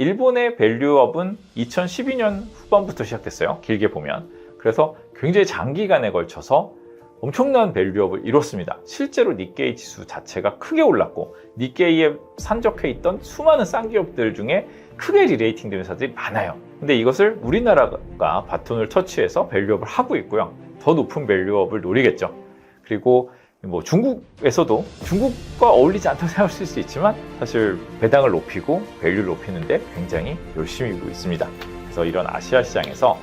일본의 밸류업은 2012년 후반부터 시작됐어요. 길게 보면. 그래서 굉장히 장기간에 걸쳐서 엄청난 밸류업을 이뤘습니다. 실제로 니케이 지수 자체가 크게 올랐고 니케이에 산적해 있던 수많은 쌍기업들 중에 크게 리레이팅 된 회사들이 많아요. 근데 이것을 우리나라가 바톤을 터치해서 밸류업을 하고 있고요. 더 높은 밸류업을 노리겠죠. 그리고 뭐 중국에서도 중국과 어울리지 않다고 생각하실 수 있지만 사실 배당을 높이고 밸류를 높이는데 굉장히 열심히 하고 있습니다. 그래서 이런 아시아 시장에서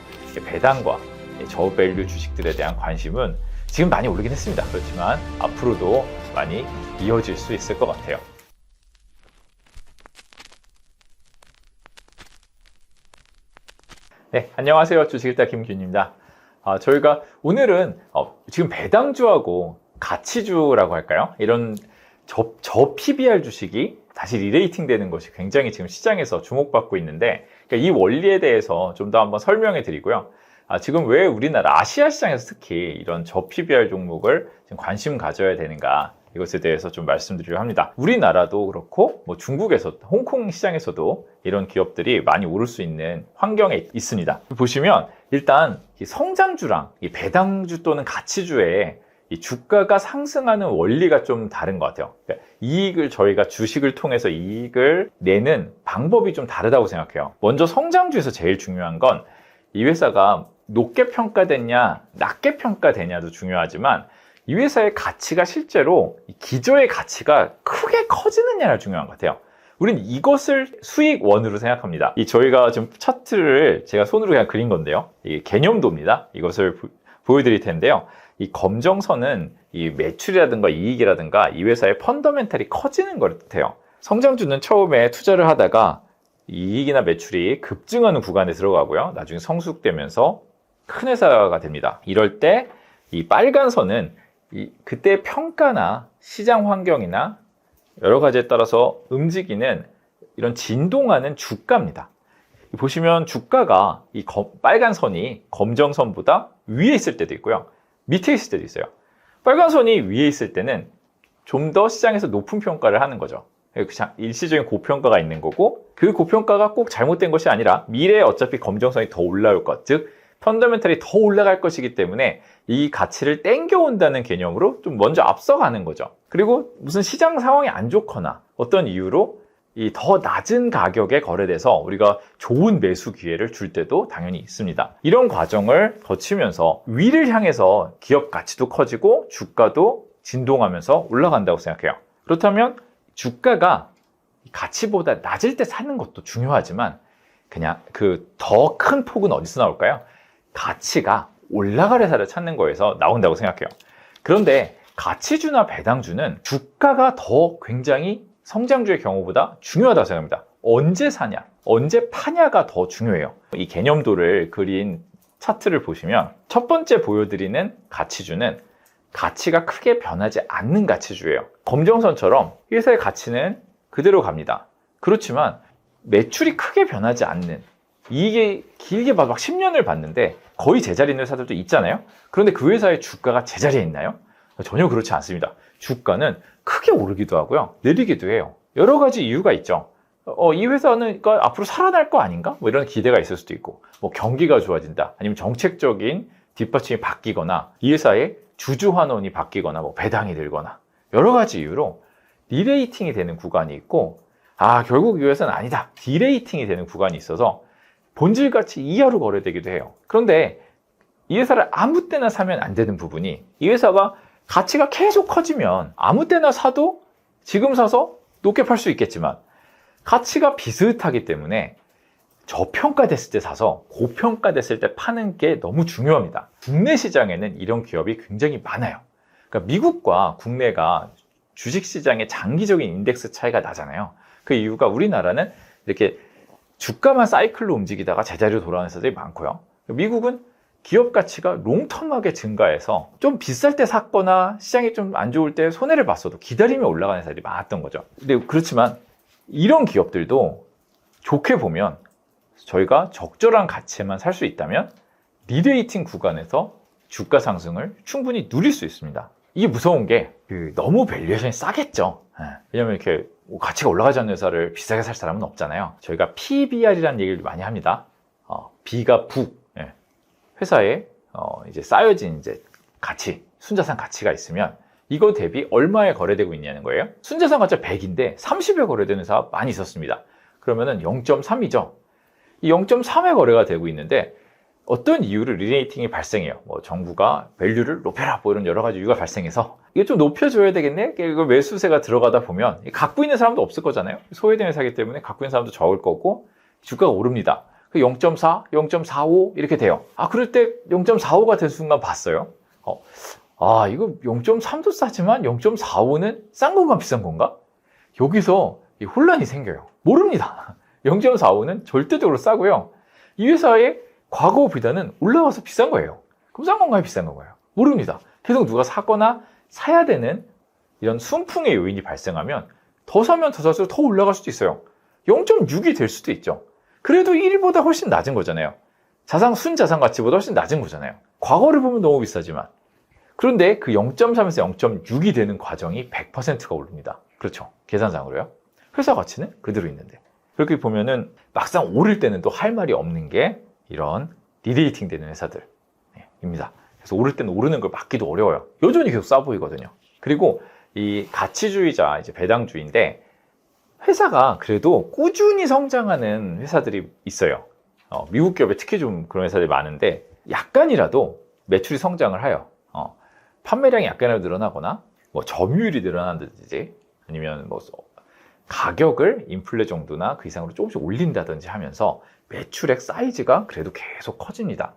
배당과 저밸류 주식들에 대한 관심은 지금 많이 오르긴 했습니다. 그렇지만 앞으로도 많이 이어질 수 있을 것 같아요. 네, 안녕하세요. 주식일다 김균입니다. 저희가 오늘은 지금 배당주하고 가치주라고 할까요? 이런 저 PBR 주식이 다시 리레이팅 되는 것이 굉장히 지금 시장에서 주목받고 있는데, 그러니까 이 원리에 대해서 좀 더 한번 설명해 드리고요. 지금 왜 우리나라 아시아 시장에서 특히 이런 저 PBR 종목을 지금 관심 가져야 되는가, 이것에 대해서 좀 말씀드리려 합니다. 우리나라도 그렇고 뭐 중국에서, 홍콩 시장에서도 이런 기업들이 많이 오를 수 있는 환경에 있습니다. 보시면 일단 이 성장주랑 이 배당주 또는 가치주의 이 주가가 상승하는 원리가 좀 다른 것 같아요. 그러니까 저희가 주식을 통해서 이익을 내는 방법이 좀 다르다고 생각해요. 먼저 성장주에서 제일 중요한 건 이 회사가 높게 평가됐냐 낮게 평가되냐도 중요하지만 이 회사의 가치가 실제로 기저의 가치가 크게 커지느냐가 중요한 것 같아요. 우린 이것을 수익원으로 생각합니다. 저희가 지금 차트를 제가 손으로 그냥 그린 건데요. 이게 개념도입니다. 이것을 보여드릴 텐데요. 이 검정선은 이 매출이라든가 이익이라든가 이 회사의 펀더멘탈이 커지는 것 같아요. 성장주는 처음에 투자를 하다가 이익이나 매출이 급증하는 구간에 들어가고요. 나중에 성숙되면서 큰 회사가 됩니다. 이럴 때 이 빨간 선은 그때 평가나 시장 환경이나 여러 가지에 따라서 움직이는 이런 진동하는 주가입니다. 보시면 주가가 빨간 선이 검정선보다 위에 있을 때도 있고요. 밑에 있을 때도 있어요. 빨간 선이 위에 있을 때는 좀 더 시장에서 높은 평가를 하는 거죠. 그냥 일시적인 고평가가 있는 거고, 그 고평가가 꼭 잘못된 것이 아니라 미래에 어차피 검정선이 더 올라올 것, 즉 펀더멘탈이 더 올라갈 것이기 때문에 이 가치를 땡겨온다는 개념으로 좀 먼저 앞서가는 거죠. 그리고 무슨 시장 상황이 안 좋거나 어떤 이유로 이 더 낮은 가격에 거래돼서 우리가 좋은 매수 기회를 줄 때도 당연히 있습니다. 이런 과정을 거치면서 위를 향해서 기업 가치도 커지고 주가도 진동하면서 올라간다고 생각해요. 그렇다면 주가가 가치보다 낮을 때 사는 것도 중요하지만 그냥 그 더 큰 폭은 어디서 나올까요? 가치가 올라갈 회사를 찾는 거에서 나온다고 생각해요. 그런데 가치주나 배당주는 주가가 더 굉장히 성장주의 경우보다 중요하다고 생각합니다. 언제 사냐, 언제 파냐가 더 중요해요. 이 개념도를 그린 차트를 보시면 첫 번째 보여드리는 가치주는 가치가 크게 변하지 않는 가치주예요. 검정선처럼 회사의 가치는 그대로 갑니다. 그렇지만 매출이 크게 변하지 않는, 이게 길게 봐도 막 10년을 봤는데 거의 제자리에 있는 회사들도 있잖아요. 그런데 그 회사의 주가가 제자리에 있나요? 전혀 그렇지 않습니다. 주가는 크게 오르기도 하고요, 내리기도 해요. 여러 가지 이유가 있죠. 이 회사는 그러니까 앞으로 살아날 거 아닌가? 뭐 이런 기대가 있을 수도 있고, 뭐 경기가 좋아진다, 아니면 정책적인 뒷받침이 바뀌거나 이 회사의 주주 환원이 바뀌거나 뭐 배당이 늘거나 여러 가지 이유로 리레이팅이 되는 구간이 있고, 결국 이 회사는 아니다, 디레이팅이 되는 구간이 있어서 본질 가치 이하로 거래되기도 해요. 그런데 이 회사를 아무 때나 사면 안 되는 부분이, 이 회사가 가치가 계속 커지면 아무 때나 사도 지금 사서 높게 팔 수 있겠지만 가치가 비슷하기 때문에 저평가됐을 때 사서 고평가됐을 때 파는 게 너무 중요합니다. 국내 시장에는 이런 기업이 굉장히 많아요. 그러니까 미국과 국내가 주식시장의 장기적인 인덱스 차이가 나잖아요. 그 이유가 우리나라는 이렇게 주가만 사이클로 움직이다가 제자리로 돌아오는 회사들이 많고요. 미국은 기업 가치가 롱텀하게 증가해서 좀 비쌀 때 샀거나 시장이 좀 안 좋을 때 손해를 봤어도 기다리며 올라가는 회사들이 많았던 거죠. 근데 그렇지만 이런 기업들도 좋게 보면 저희가 적절한 가치에만 살 수 있다면 리레이팅 구간에서 주가 상승을 충분히 누릴 수 있습니다. 이게 무서운 게 너무 밸류에이션이 싸겠죠. 왜냐면 이렇게 가치가 올라가지 않는 회사를 비싸게 살 사람은 없잖아요. 저희가 PBR이라는 얘기를 많이 합니다. B가 북, 회사에 이제 쌓여진 이제 가치, 순자산 가치가 있으면 이거 대비 얼마에 거래되고 있냐는 거예요. 순자산 가치가 100인데 30에 거래되는 회사가 많이 있었습니다. 그러면은 0.3이죠. 이 0.3에 거래가 되고 있는데 어떤 이유로 리레이팅이 발생해요. 뭐 정부가 밸류를 높여라, 뭐 이런 여러 가지 이유가 발생해서 이게 좀 높여줘야 되겠네. 이거 매수세가 들어가다 보면 갖고 있는 사람도 없을 거잖아요. 소외된 회사이기 때문에 갖고 있는 사람도 적을 거고 주가가 오릅니다. 0.4, 0.45 이렇게 돼요. 그럴 때 0.45가 된 순간 봤어요. 이거 0.3도 싸지만 0.45는 싼 건가 비싼 건가? 여기서 이 혼란이 생겨요. 모릅니다. 0.45는 절대적으로 싸고요. 이 회사의 과거 비단은 올라가서 비싼 거예요. 그럼 싼 건가요 비싼 건가요? 모릅니다. 계속 누가 사거나 사야 되는 이런 순풍의 요인이 발생하면 더 사면 더 살수록 더 올라갈 수도 있어요. 0.6이 될 수도 있죠. 그래도 1보다 훨씬 낮은 거잖아요. 순자산 가치보다 훨씬 낮은 거잖아요. 과거를 보면 너무 비싸지만. 그런데 그 0.3에서 0.6이 되는 과정이 100%가 오릅니다. 그렇죠. 계산상으로요. 회사 가치는 그대로 있는데. 그렇게 보면은 막상 오를 때는 또 할 말이 없는 게 이런 리레이팅 되는 회사들입니다. 그래서 오를 때는 오르는 걸 막기도 어려워요. 여전히 계속 싸 보이거든요. 그리고 이 가치주의자, 이제 배당주의인데 회사가 그래도 꾸준히 성장하는 회사들이 있어요. 미국 기업에 특히 좀 그런 회사들이 많은데 약간이라도 매출이 성장을 해요. 판매량이 약간이라도 늘어나거나 뭐 점유율이 늘어난다든지 아니면 뭐 가격을 인플레 정도나 그 이상으로 조금씩 올린다든지 하면서 매출액 사이즈가 그래도 계속 커집니다.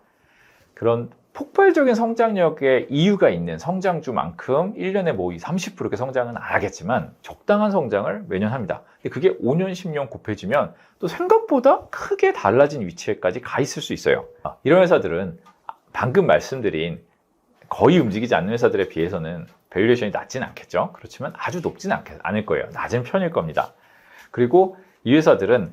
그런 폭발적인 성장력의 이유가 있는 성장주만큼 1년에 뭐 30% 이렇게 성장은 안 하겠지만 적당한 성장을 매년 합니다. 근데 그게 5년, 10년 곱해지면 또 생각보다 크게 달라진 위치에까지 가 있을 수 있어요. 이런 회사들은 방금 말씀드린 거의 움직이지 않는 회사들에 비해서는 밸류에이션이 낮지는 않겠죠. 그렇지만 아주 높지는 않을 거예요. 낮은 편일 겁니다. 그리고 이 회사들은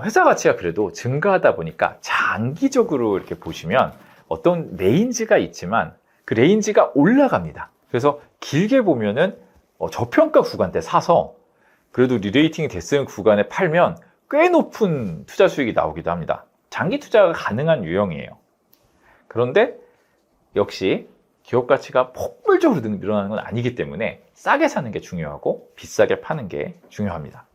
회사 가치가 그래도 증가하다 보니까 장기적으로 이렇게 보시면 어떤 레인지가 있지만 그 레인지가 올라갑니다. 그래서 길게 보면은 저평가 구간 때 사서 그래도 리레이팅이 됐을 구간에 팔면 꽤 높은 투자 수익이 나오기도 합니다. 장기 투자가 가능한 유형이에요. 그런데 역시 기업 가치가 폭발적으로 늘어나는 건 아니기 때문에 싸게 사는 게 중요하고 비싸게 파는 게 중요합니다.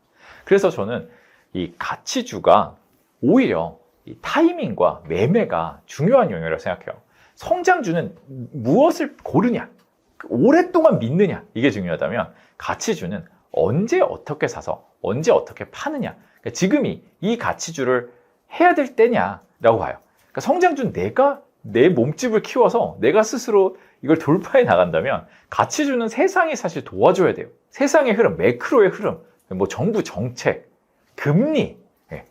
그래서 저는 이 가치주가 오히려 이 타이밍과 매매가 중요한 영역이라고 생각해요. 성장주는 무엇을 고르냐, 오랫동안 믿느냐, 이게 중요하다면 가치주는 언제 어떻게 사서 언제 어떻게 파느냐, 그러니까 지금이 이 가치주를 해야 될 때냐라고 봐요. 그러니까 성장주는 내가 내 몸집을 키워서 내가 스스로 이걸 돌파해 나간다면 가치주는 세상이 사실 도와줘야 돼요. 세상의 흐름, 매크로의 흐름, 뭐 정부 정책, 금리,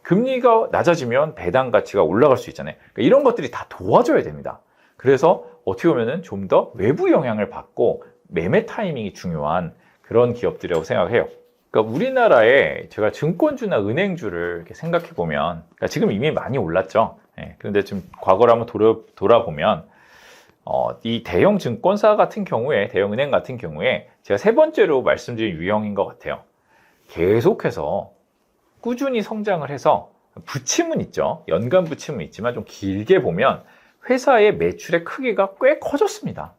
금리가 낮아지면 배당 가치가 올라갈 수 있잖아요. 그러니까 이런 것들이 다 도와줘야 됩니다. 그래서 어떻게 보면은 좀 더 외부 영향을 받고 매매 타이밍이 중요한 그런 기업들이라고 생각해요. 그러니까 우리나라에 제가 증권주나 은행주를 이렇게 생각해 보면, 그러니까 지금 이미 많이 올랐죠. 그런데 좀 과거를 한번 돌아보면, 이 대형 증권사 같은 경우에, 대형 은행 같은 경우에 제가 세 번째로 말씀드린 유형인 것 같아요. 계속해서 꾸준히 성장을 해서 부침은 있죠. 연간 부침은 있지만 좀 길게 보면 회사의 매출의 크기가 꽤 커졌습니다.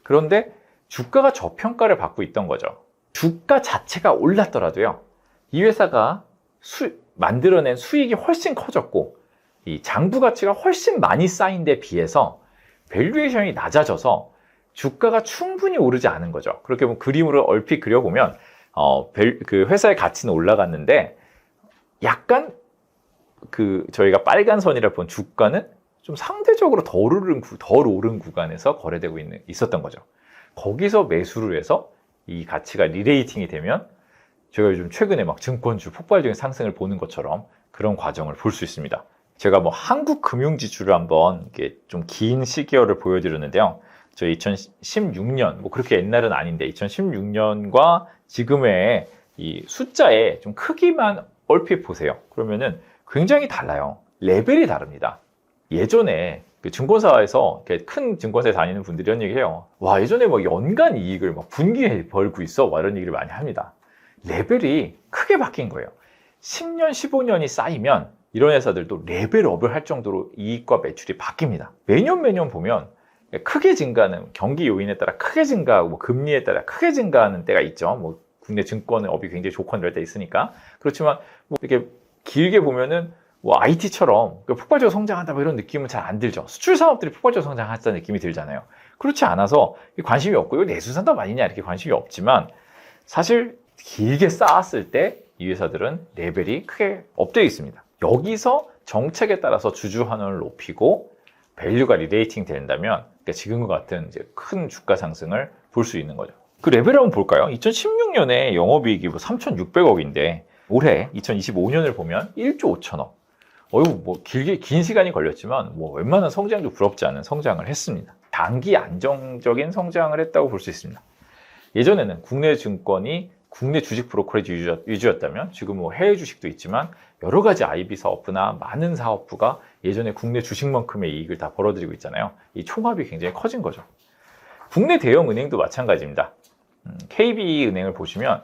그런데 주가가 저평가를 받고 있던 거죠. 주가 자체가 올랐더라도요, 이 회사가 만들어낸 수익이 훨씬 커졌고 이 장부 가치가 훨씬 많이 쌓인 데 비해서 밸류에이션이 낮아져서 주가가 충분히 오르지 않은 거죠. 그렇게 보면 그림으로 얼핏 그려보면 그 회사의 가치는 올라갔는데 약간 저희가 빨간 선이라 본 주가는 좀 상대적으로 덜 오른 구간에서 거래되고 있었던 거죠. 거기서 매수를 해서 이 가치가 리레이팅이 되면 제가 요즘 최근에 막 증권주 폭발적인 상승을 보는 것처럼 그런 과정을 볼 수 있습니다. 제가 뭐 한국 금융지주를 한번 이렇게 좀 긴 시기열을 보여드렸는데요. 저 2016년, 뭐 그렇게 옛날은 아닌데 2016년과 지금의 이 숫자의 좀 크기만 얼핏 보세요. 그러면은 굉장히 달라요. 레벨이 다릅니다. 예전에 그 증권사에서 이렇게 큰 증권사에 다니는 분들이 이런 얘기해요. 와, 예전에 뭐 연간 이익을 막 분기에 벌고 있어. 막 이런 얘기를 많이 합니다. 레벨이 크게 바뀐 거예요. 10년, 15년이 쌓이면 이런 회사들도 레벨업을 할 정도로 이익과 매출이 바뀝니다. 매년 보면 크게 증가하는 경기 요인에 따라 크게 증가하고 뭐 금리에 따라 크게 증가하는 때가 있죠. 뭐 국내 증권업이 굉장히 좋건 이럴 때 있으니까. 그렇지만 뭐 이렇게 길게 보면은 뭐 IT처럼 폭발적으로 성장한다 뭐 이런 느낌은 잘 안 들죠. 수출 산업들이 폭발적으로 성장한다는 느낌이 들잖아요. 그렇지 않아서 관심이 없고 이거 내수산업 아니냐 이렇게 관심이 없지만 사실 길게 쌓았을 때 이 회사들은 레벨이 크게 업되어 있습니다. 여기서 정책에 따라서 주주 환원을 높이고 밸류가 리레이팅 된다면 그러니까 지금과 같은 이제 큰 주가 상승을 볼 수 있는 거죠. 그 레벨을 한번 볼까요? 2016년에 영업이익이 뭐 3,600억인데 올해 2025년을 보면 1조 5천억. 뭐 긴 시간이 걸렸지만 뭐 웬만한 성장도 부럽지 않은 성장을 했습니다. 단기 안정적인 성장을 했다고 볼 수 있습니다. 예전에는 국내 증권이 국내 주식 브로커리지 위주였다면 지금 뭐 해외 주식도 있지만 여러 가지 IB 사업부나 많은 사업부가 예전에 국내 주식만큼의 이익을 다 벌어들이고 있잖아요. 이 총합이 굉장히 커진 거죠. 국내 대형 은행도 마찬가지입니다. KB은행을 보시면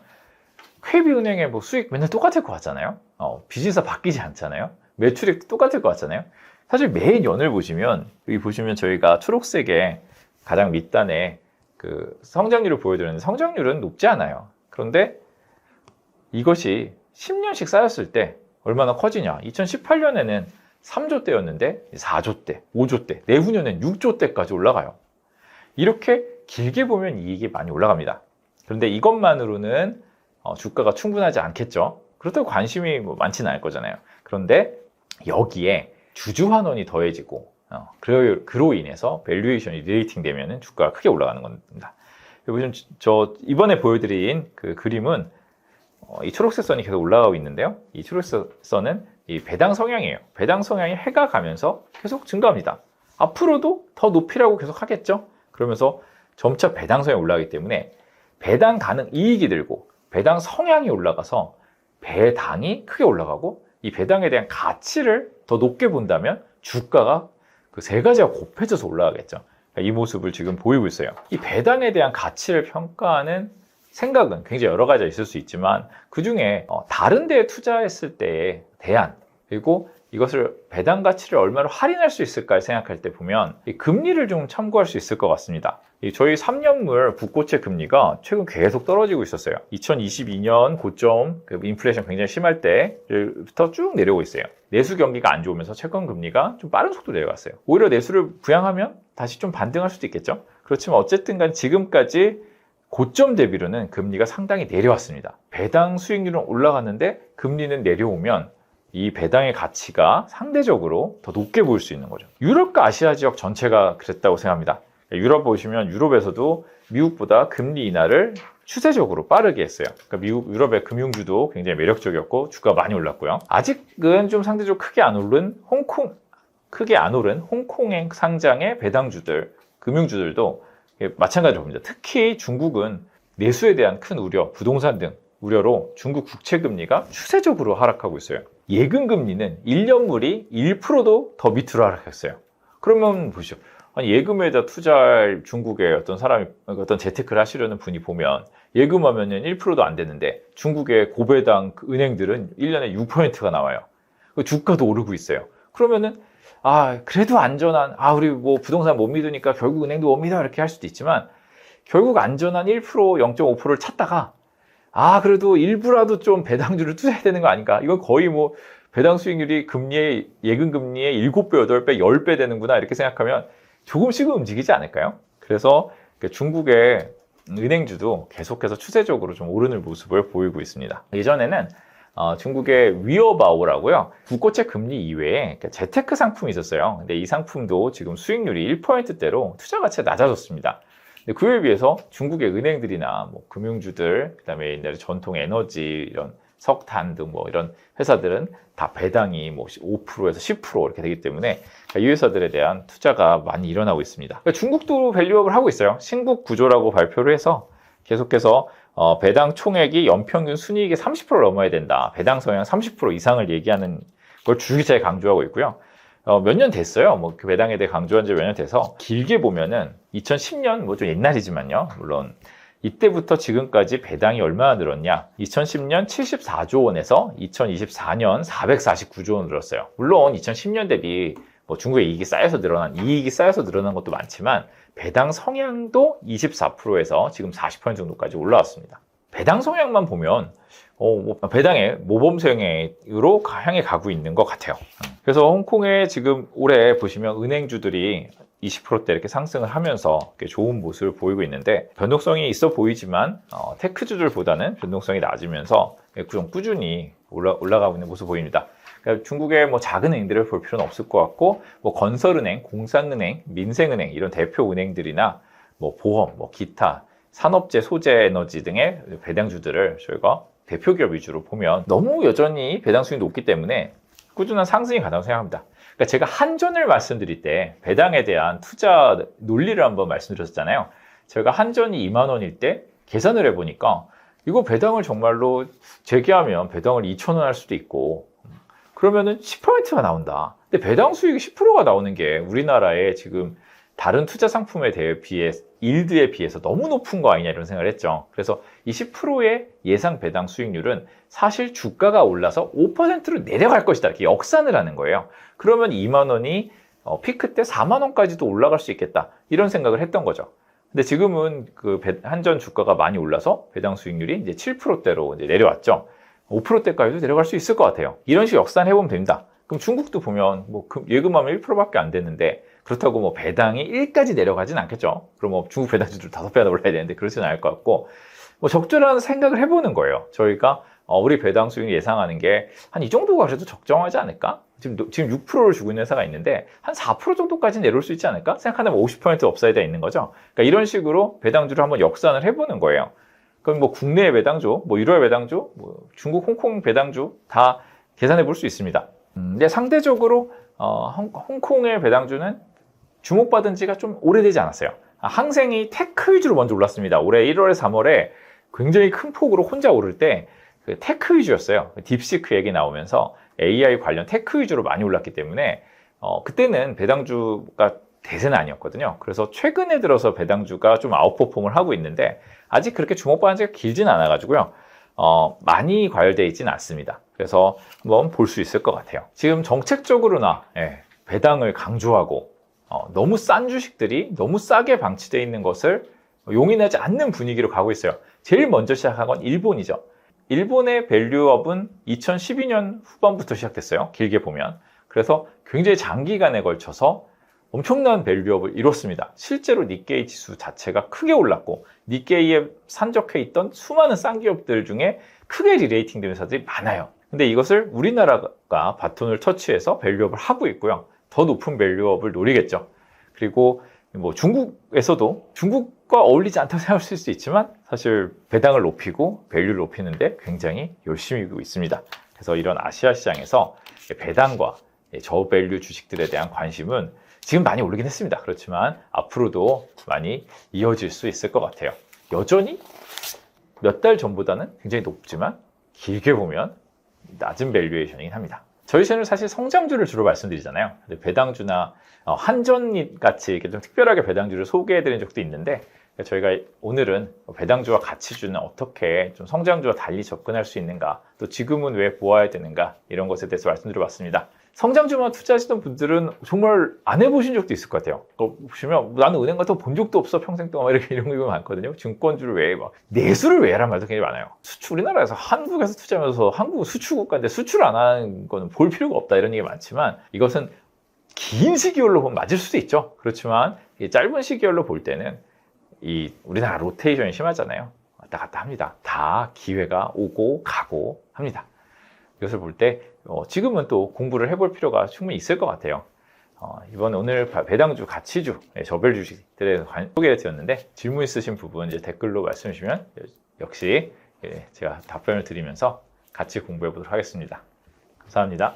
KB은행의 뭐 수익 맨날 똑같을 것 같잖아요. 비즈니스가 바뀌지 않잖아요. 매출이 똑같을 것 같잖아요. 사실 매년을 보시면 여기 보시면 저희가 초록색의 가장 밑단에 그 성장률을 보여드렸는데 성장률은 높지 않아요. 그런데 이것이 10년씩 쌓였을 때 얼마나 커지냐. 2018년에는 3조 대였는데 4조 대, 5조 대, 내후년엔 6조 대까지 올라가요. 이렇게 길게 보면 이익이 많이 올라갑니다. 그런데 이것만으로는 주가가 충분하지 않겠죠. 그렇다고 관심이 뭐 많지는 않을 거잖아요. 그런데 여기에 주주 환원이 더해지고 그로 인해서 밸류에이션이 리레이팅 되면 주가가 크게 올라가는 겁니다. 보시면 저 이번에 보여드린 그 그림은 이 초록색 선이 계속 올라가고 있는데요. 이 초록색 선은 이 배당 성향이에요. 배당 성향이 해가 가면서 계속 증가합니다. 앞으로도 더 높이라고 계속 하겠죠. 그러면서 점차 배당 성향이 올라가기 때문에 배당 가능 이익이 들고 배당 성향이 올라가서 배당이 크게 올라가고 이 배당에 대한 가치를 더 높게 본다면 주가가 그 세 가지가 곱해져서 올라가겠죠. 이 모습을 지금 보이고 있어요. 이 배당에 대한 가치를 평가하는 생각은 굉장히 여러 가지가 있을 수 있지만 그 중에 다른 데에 투자했을 때에 대한 그리고 이것을 배당 가치를 얼마로 할인할 수 있을까 생각할 때 보면 이 금리를 좀 참고할 수 있을 것 같습니다. 저희 3년물 국고채 금리가 최근 계속 떨어지고 있었어요. 2022년 고점 인플레이션 굉장히 심할 때부터 쭉 내려오고 있어요. 내수 경기가 안 좋으면서 채권 금리가 좀 빠른 속도로 내려갔어요. 오히려 내수를 부양하면 다시 좀 반등할 수도 있겠죠. 그렇지만 어쨌든 간 지금까지 고점 대비로는 금리가 상당히 내려왔습니다. 배당 수익률은 올라갔는데 금리는 내려오면 이 배당의 가치가 상대적으로 더 높게 보일 수 있는 거죠. 유럽과 아시아 지역 전체가 그랬다고 생각합니다. 유럽 보시면 유럽에서도 미국보다 금리 인하를 추세적으로 빠르게 했어요. 그러니까 유럽의 금융주도 굉장히 매력적이었고 주가가 많이 올랐고요. 아직은 좀 상대적으로 크게 안 오른 홍콩행 상장의 배당주들, 금융주들도 마찬가지로 봅니다. 특히 중국은 내수에 대한 큰 우려, 부동산 등 우려로 중국 국채 금리가 추세적으로 하락하고 있어요. 예금 금리는 1년물이 1%도 더 밑으로 하락했어요. 그러면 보시죠. 아니 예금에다 투자할 중국의 어떤 사람이 어떤 재테크를 하시려는 분이 보면 예금하면은 1%도 안 되는데 중국의 고배당 은행들은 1년에 6%가 나와요. 주가도 오르고 있어요. 그러면은 그래도 안전한 우리 뭐 부동산 못 믿으니까 결국 은행도 못 믿어 이렇게 할 수도 있지만 결국 안전한 1%, 0.5%를 찾다가 그래도 일부라도 좀 배당주를 투자해야 되는 거 아닌가? 이건 거의 뭐 배당 수익률이 예금 금리의 7배, 8배, 10배 되는구나 이렇게 생각하면 조금씩은 움직이지 않을까요? 그래서 중국의 은행주도 계속해서 추세적으로 좀 오르는 모습을 보이고 있습니다. 예전에는 중국의 위어바오라고요. 국고채 금리 이외에 재테크 상품이 있었어요. 근데 이 상품도 지금 수익률이 1%대로 투자 가치가 낮아졌습니다. 근데 그에 비해서 중국의 은행들이나 뭐 금융주들, 그다음에 옛날에 전통 에너지 이런 석탄 등 뭐 이런 회사들은 다 배당이 뭐 5%에서 10% 이렇게 되기 때문에 이 회사들에 대한 투자가 많이 일어나고 있습니다. 중국도 밸류업을 하고 있어요. 신국 구조라고 발표를 해서 계속해서 배당 총액이 연평균 순이익의 30%를 넘어야 된다. 배당 성향 30% 이상을 얘기하는 걸 주기자에 강조하고 있고요. 몇 년 됐어요. 뭐 그 배당에 대해 강조한 지 몇 년 돼서 길게 보면은 2010년 뭐 좀 옛날이지만요. 물론 이때부터 지금까지 배당이 얼마나 늘었냐? 2010년 74조 원에서 2024년 449조 원 늘었어요. 물론 2010년 대비 뭐 중국의 이익이 쌓여서 늘어난 것도 많지만 배당 성향도 24%에서 지금 40% 정도까지 올라왔습니다. 배당 성향만 보면 배당의 모범 성향으로 향해 가고 있는 것 같아요. 그래서 홍콩에 지금 올해 보시면 은행주들이 20%대 이렇게 상승을 하면서 좋은 모습을 보이고 있는데 변동성이 있어 보이지만 테크주들보다는 변동성이 낮으면서 좀 꾸준히 올라가고 있는 모습 보입니다. 그러니까 중국의 뭐 작은 은행들을 볼 필요는 없을 것 같고 뭐 건설은행, 공상은행, 민생은행 이런 대표 은행들이나 뭐 보험, 뭐 기타 산업재, 소재 에너지 등의 배당주들을 저희가 대표 기업 위주로 보면 너무 여전히 배당 수익이 높기 때문에 꾸준한 상승이 가능하다고 생각합니다. 그러니까 제가 한전을 말씀드릴 때 배당에 대한 투자 논리를 한번 말씀드렸잖아요. 제가 한전이 2만 원일 때 계산을 해보니까 이거 배당을 정말로 재개하면 배당을 2천 원 할 수도 있고 그러면은 10%가 나온다. 근데 배당 수익이 10%가 나오는 게 우리나라의 지금 다른 투자 상품에 비해 일드에 비해서 너무 높은 거 아니냐 이런 생각을 했죠. 그래서 이 10%의 예상 배당 수익률은 사실 주가가 올라서 5%로 내려갈 것이다. 이렇게 역산을 하는 거예요. 그러면 2만 원이 피크 때 4만 원까지도 올라갈 수 있겠다. 이런 생각을 했던 거죠. 근데 지금은 그 한전 주가가 많이 올라서 배당 수익률이 이제 7%대로 이제 내려왔죠. 5%대까지도 내려갈 수 있을 것 같아요. 이런 식으로 역산해보면 됩니다. 그럼 중국도 보면 뭐 예금하면 1%밖에 안 됐는데 그렇다고 뭐 배당이 1까지 내려가진 않겠죠. 그럼 뭐 중국 배당주들 5배나 올라야 되는데 그렇지는 않을 것 같고 뭐 적절한 생각을 해보는 거예요. 저희가 우리 배당 수익 예상하는 게 한 이 정도가 그래도 적정하지 않을까? 지금 6%를 주고 있는 회사가 있는데 한 4% 정도까지 내려올 수 있지 않을까? 생각하면 50% 업사이드가 있는 거죠. 그러니까 이런 식으로 배당주를 한번 역산을 해보는 거예요. 그럼 뭐 국내 배당주, 뭐 1월 배당주, 뭐 중국, 홍콩 배당주 다 계산해 볼 수 있습니다. 근데 상대적으로 홍콩의 배당주는 주목받은 지가 좀 오래되지 않았어요. 항생이 테크 위주로 먼저 올랐습니다. 올해 1월에 3월에 굉장히 큰 폭으로 혼자 오를 때 그 테크 위주였어요. 딥시크 얘기 나오면서 AI 관련 테크 위주로 많이 올랐기 때문에 그때는 배당주가 대세는 아니었거든요. 그래서 최근에 들어서 배당주가 좀 아웃퍼폼을 하고 있는데 아직 그렇게 주목받은 지가 길진 않아가지고요. 많이 과열되어 있지는 않습니다. 그래서 한번 볼 수 있을 것 같아요. 지금 정책적으로나 배당을 강조하고 너무 싼 주식들이 너무 싸게 방치되어 있는 것을 용인하지 않는 분위기로 가고 있어요. 제일 먼저 시작한 건 일본이죠. 일본의 밸류업은 2012년 후반부터 시작됐어요. 길게 보면. 그래서 굉장히 장기간에 걸쳐서 엄청난 밸류업을 이뤘습니다. 실제로 니케이 지수 자체가 크게 올랐고 니케이에 산적해 있던 수많은 싼 기업들 중에 크게 리레이팅 되는 회사들이 많아요. 근데 이것을 우리나라가 바톤을 터치해서 밸류업을 하고 있고요. 더 높은 밸류업을 노리겠죠. 그리고 뭐 중국에서도 중국과 어울리지 않다고 생각할 수 있지만 사실 배당을 높이고 밸류를 높이는데 굉장히 열심히 하고 있습니다. 그래서 이런 아시아 시장에서 배당과 저밸류 주식들에 대한 관심은 지금 많이 오르긴 했습니다. 그렇지만 앞으로도 많이 이어질 수 있을 것 같아요. 여전히 몇 달 전보다는 굉장히 높지만 길게 보면 낮은 밸류에이션이긴 합니다. 저희 채널 사실 성장주를 주로 말씀드리잖아요. 근데 배당주나 한전 같이 이렇게 좀 특별하게 배당주를 소개해드린 적도 있는데 저희가 오늘은 배당주와 가치주는 어떻게 좀 성장주와 달리 접근할 수 있는가, 또 지금은 왜 보아야 되는가 이런 것에 대해서 말씀드려봤습니다. 성장주만 투자하시던 분들은 정말 안 해보신 적도 있을 것 같아요. 보시면 나는 은행 같은 거 본 적도 없어 평생 동안 이렇게 이런 거 많거든요. 증권주를 왜 막 내수를 왜 하란 말도 굉장히 많아요. 우리나라에서 한국에서 투자하면서 한국은 수출국가인데 수출 안 하는 거는 볼 필요가 없다 이런 얘기 많지만 이것은 긴 시기열로 보면 맞을 수도 있죠. 그렇지만 짧은 시기열로 볼 때는 우리나라 로테이션이 심하잖아요. 왔다 갔다 합니다. 다 기회가 오고 가고 합니다. 이것을 볼 때 지금은 또 공부를 해볼 필요가 충분히 있을 것 같아요. 오늘 배당주, 가치주, 저별 주식들에 소개해드렸는데 질문 있으신 부분 이제 댓글로 말씀해 주시면 역시 제가 답변을 드리면서 같이 공부해 보도록 하겠습니다. 감사합니다.